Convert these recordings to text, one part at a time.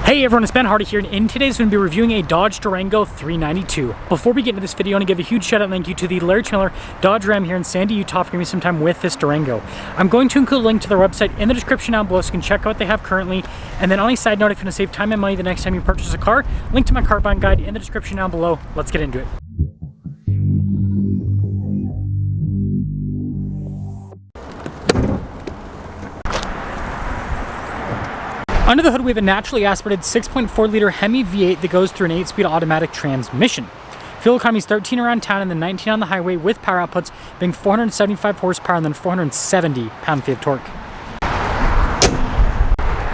Hey everyone, it's Ben Hardy here, and in today's going to be reviewing a Dodge Durango 392. Before we get into this video, I want to give a huge shout out and thank you to the Larry Miller Dodge Ram here in Sandy, Utah for giving me some time with this Durango. I'm going to include a link to their website in the description down below so you can check out what they have currently. And then on a side note, if you want to save time and money the next time you purchase a car, link to my car buying guide in the description down below. Let's get into it. Under the hood, we have a naturally aspirated 6.4 liter Hemi V8 that goes through an 8-speed automatic transmission. Fuel economy is 13 around town and then 19 on the highway, with power outputs being 475 horsepower and then 470 pound-feet of torque.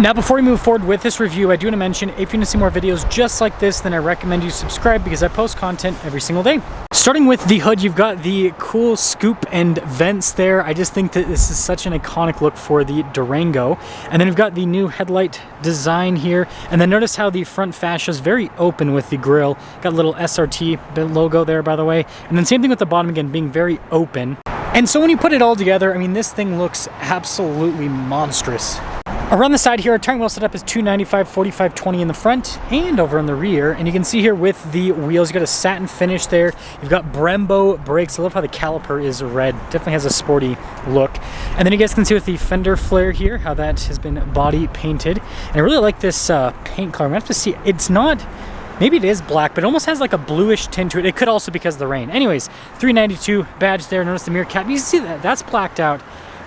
Now, before we move forward with this review, I do want to mention, if you want to see more videos just like this, then I recommend you subscribe because I post content every single day. Starting with the hood, you've got the cool scoop and vents there. I just think that this is such an iconic look for the Durango. And then we've got the new headlight design here. And then notice how the front fascia is very open with the grille. Got a little SRT logo there, by the way. And then same thing with the bottom again, being very open. And so when you put it all together, I mean, this thing looks absolutely monstrous. Around the side here, our tire wheel setup is 295, 45, 20 in the front and over in the rear. And you can see here with the wheels, you've got a satin finish there. You've got Brembo brakes. I love how the caliper is red. Definitely has a sporty look. And then you guys can see with the fender flare here, how that has been body painted. And I really like this paint color. I'm gonna have to see, it's not, maybe it is black, but it almost has like a bluish tint to it. It could also be because of the rain. Anyways, 392 badge there. Notice the mirror cap. You can see that, that's blacked out.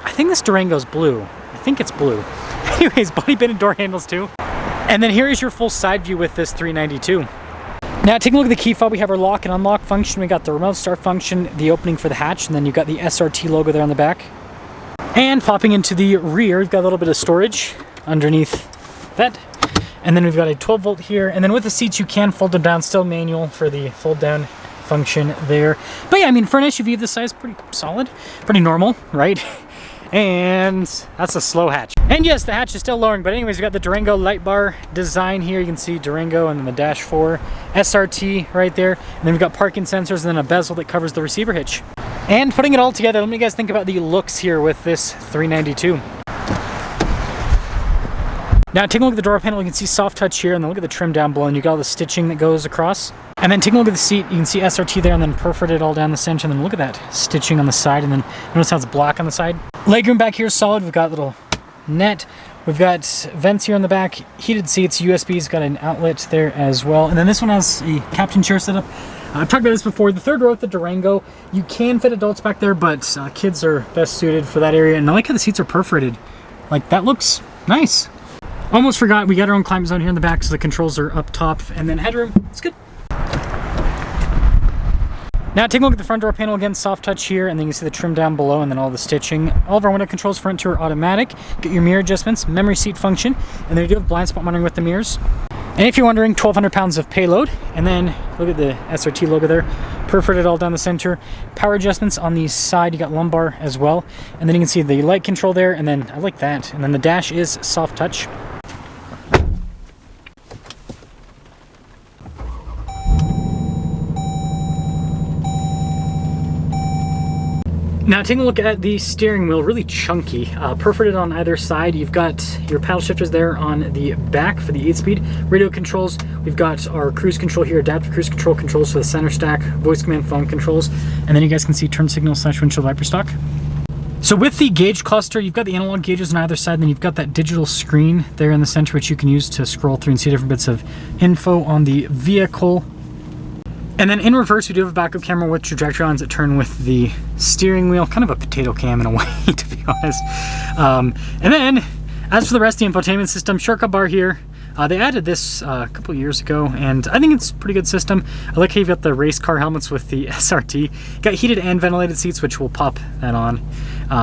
I think this Durango's blue. I think it's blue. Anyways, body painted door handles too. And then here is your full side view with this 392. Now taking a look at the key fob, we have our lock and unlock function. We got the remote start function, the opening for the hatch, and then you've got the SRT logo there on the back. And popping into the rear, we've got a little bit of storage underneath that. And then we've got a 12 volt here. And then with the seats, you can fold them down, still manual for the fold down function there. But yeah, I mean, for an SUV of this size, pretty solid, pretty normal, right? And that's a slow hatch. And yes, the hatch is still lowering, but anyways, we got the Durango light bar design here. You can see Durango and then the dash 4 SRT right there. And then we've got parking sensors and then a bezel that covers the receiver hitch. And putting it all together, let me guys think about the looks here with this 392. Now taking a look at the door panel, you can see soft touch here, and then look at the trim down below, and you got all the stitching that goes across. And then taking a look at the seat, you can see SRT there and then perforated all down the center, and then look at that stitching on the side, and then notice how it's black on the side. Legroom back here is solid. We've got a little net. We've got vents here on the back, heated seats, USB's got an outlet there as well. And then this one has a captain chair setup. I've talked about this before. The third row with the Durango, you can fit adults back there, but kids are best suited for that area. And I like how the seats are perforated. Like, that looks nice. Almost forgot, we got our own climate zone here in the back, so the controls are up top. And then headroom, it's good. Now taking a look at the front door panel, again, soft touch here, and then you can see the trim down below and then all the stitching. All of our window controls front to are automatic. Get your mirror adjustments, memory seat function, and then you do have blind spot monitoring with the mirrors. And if you're wondering, 1,200 pounds of payload. And then look at the SRT logo there, perforated all down the center. Power adjustments on the side, you got lumbar as well. And then you can see the light control there, and then I like that. And then the dash is soft touch. Now taking a look at the steering wheel, really chunky, perforated on either side. You've got your paddle shifters there on the back for the 8-speed. Radio controls, we've got our cruise control here, adaptive cruise control controls for the center stack, voice command phone controls, and then you guys can see turn signal / windshield wiper stock. So with the gauge cluster, you've got the analog gauges on either side, and then you've got that digital screen there in the center, which you can use to scroll through and see different bits of info on the vehicle. And then in reverse, we do have a backup camera with trajectory lines that turn with the steering wheel. Kind of a potato cam in a way, to be honest. And then, as for the rest of the infotainment system, shortcut bar here. They added this a couple years ago, and I think it's a pretty good system. I like how you've got the race car helmets with the SRT. Got heated and ventilated seats, which will pop that on.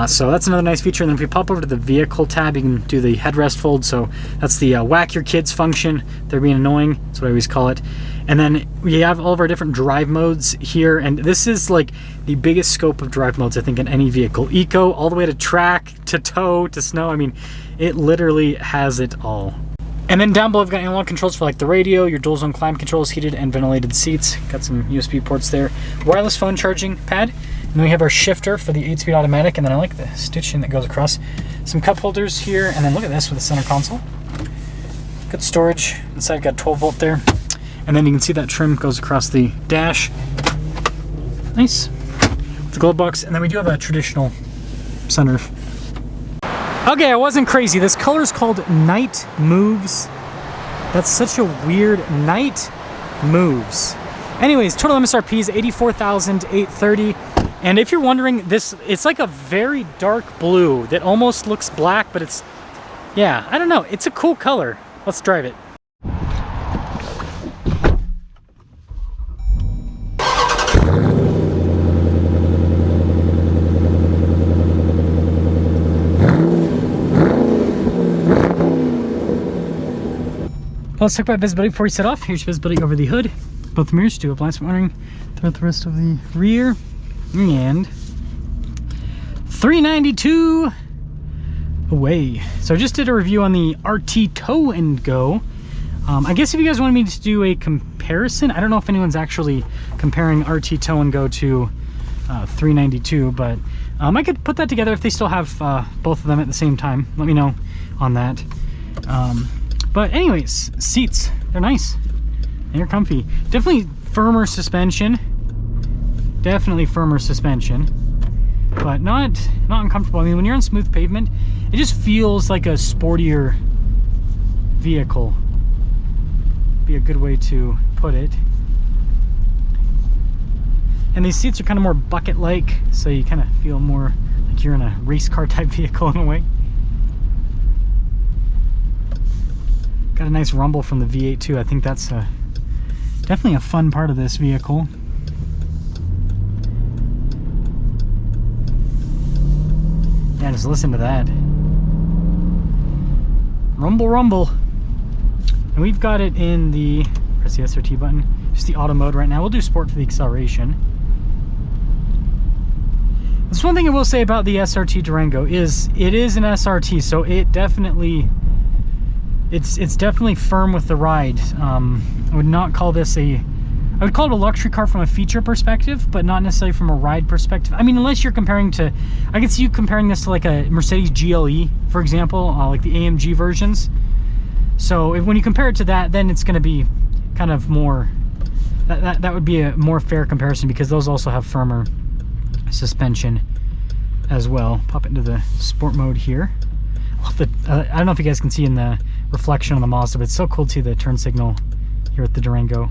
So that's another nice feature. And then if you pop over to the vehicle tab, you can do the headrest fold. So that's the whack your kids function. They're being annoying. That's what I always call it. And then we have all of our different drive modes here. And this is like the biggest scope of drive modes, I think, in any vehicle. Eco, all the way to track, to tow, to snow. I mean, it literally has it all. And then down below, we've got analog controls for like the radio, your dual zone climate controls, heated and ventilated seats. Got some USB ports there. Wireless phone charging pad. And then we have our shifter for the 8-speed automatic. And then I like the stitching that goes across. Some cup holders here. And then look at this with the center console. Good storage. Inside got 12 volt there. And then you can see that trim goes across the dash. Nice. With the glove box. And then we do have a traditional sunroof. Okay, I wasn't crazy. This color is called Night Moves. That's such a weird Night Moves. Anyways, total MSRP is $84,830. And if you're wondering, it's like a very dark blue that almost looks black, but it's, yeah, I don't know. It's a cool color. Let's drive it. Let's talk about visibility before we set off. Here's visibility over the hood. Both mirrors do a blind spot monitoring throughout the rest of the rear. And 392 away. So I just did a review on the RT Tow and Go. I guess if you guys wanted me to do a comparison, I don't know if anyone's actually comparing RT Tow and Go to 392, but I could put that together if they still have both of them at the same time. Let me know on that. But anyways, seats, they're nice. They're comfy. Definitely firmer suspension. Definitely firmer suspension. But not uncomfortable. I mean, when you're on smooth pavement, it just feels like a sportier vehicle. Be a good way to put it. And these seats are kind of more bucket-like, so you kind of feel more like you're in a race car type vehicle in a way. Got a nice rumble from the V8 too. I think that's definitely a fun part of this vehicle. Yeah, just listen to that. Rumble, rumble. And we've got it in the, press the SRT button, just the auto mode right now. We'll do sport for the acceleration. There's one thing I will say about the SRT Durango is it is an SRT, so it definitely, it's definitely firm with the ride. I would not call this I would call it a luxury car from a feature perspective, but not necessarily from a ride perspective. I mean, unless you're comparing to, I could see you comparing this to like a Mercedes GLE, for example, like the AMG versions. So when you compare it to that, then it's going to be kind of more, that would be a more fair comparison, because those also have firmer suspension as well. Pop it into the sport mode here. I don't know if you guys can see in the reflection on the Mazda, but it's so cool to see the turn signal here at the Durango.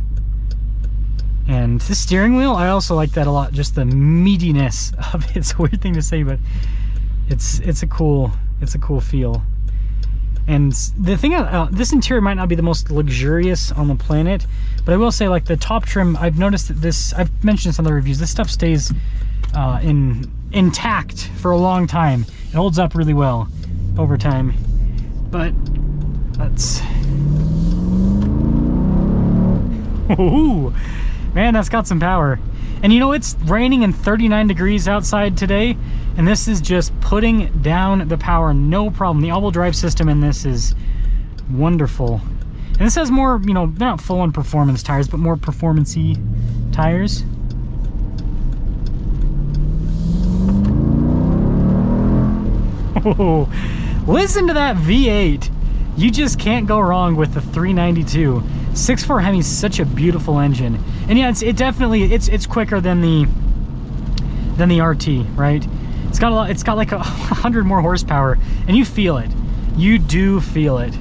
And the steering wheel, I also like that a lot, just the meatiness of it. It's a weird thing to say, but it's a cool feel. And the thing, this interior might not be the most luxurious on the planet, but I will say, like, the top trim, I've noticed that this, I've mentioned this on the reviews, this stuff stays intact for a long time. It holds up really well over time. But let's, ooh, man, that's got some power. And you know, it's raining and 39 degrees outside today, and this is just putting down the power, no problem. The all-wheel drive system in this is wonderful. And this has more, you know, they're not full-on performance tires, but more performance-y tires. Oh, listen to that V8. You just can't go wrong with the 392. 6.4 Hemi's such a beautiful engine. And yeah, it definitely, it's quicker than the RT, right? It's got a lot, it's got like 100 more horsepower, and you feel it. You do feel it.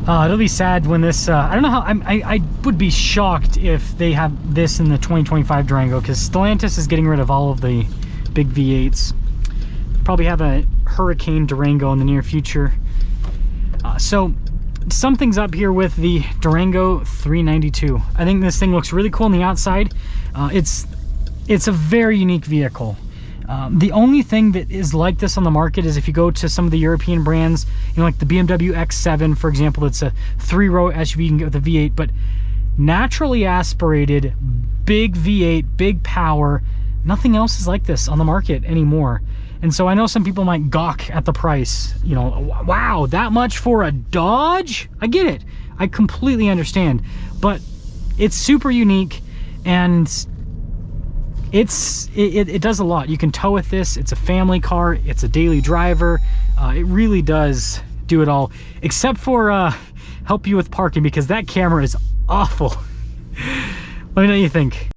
It'll be sad when this, I don't know how, I would be shocked if they have this in the 2025 Durango, because Stellantis is getting rid of all of the big V8s. Probably have a Hurricane Durango in the near future. So something's up here with the Durango 392. I think this thing looks really cool on the outside. It's a very unique vehicle. The only thing that is like this on the market is if you go to some of the European brands, you know, like the BMW X7, for example. It's a 3-row SUV you can get with a V8, but naturally aspirated, big V8, big power. Nothing else is like this on the market anymore. And so I know some people might gawk at the price, you know, wow, that much for a Dodge? I get it. I completely understand. But it's super unique, and it does a lot. You can tow with this. It's a family car. It's a daily driver. It really does do it all, except for help you with parking, because that camera is awful. Let me know what you think.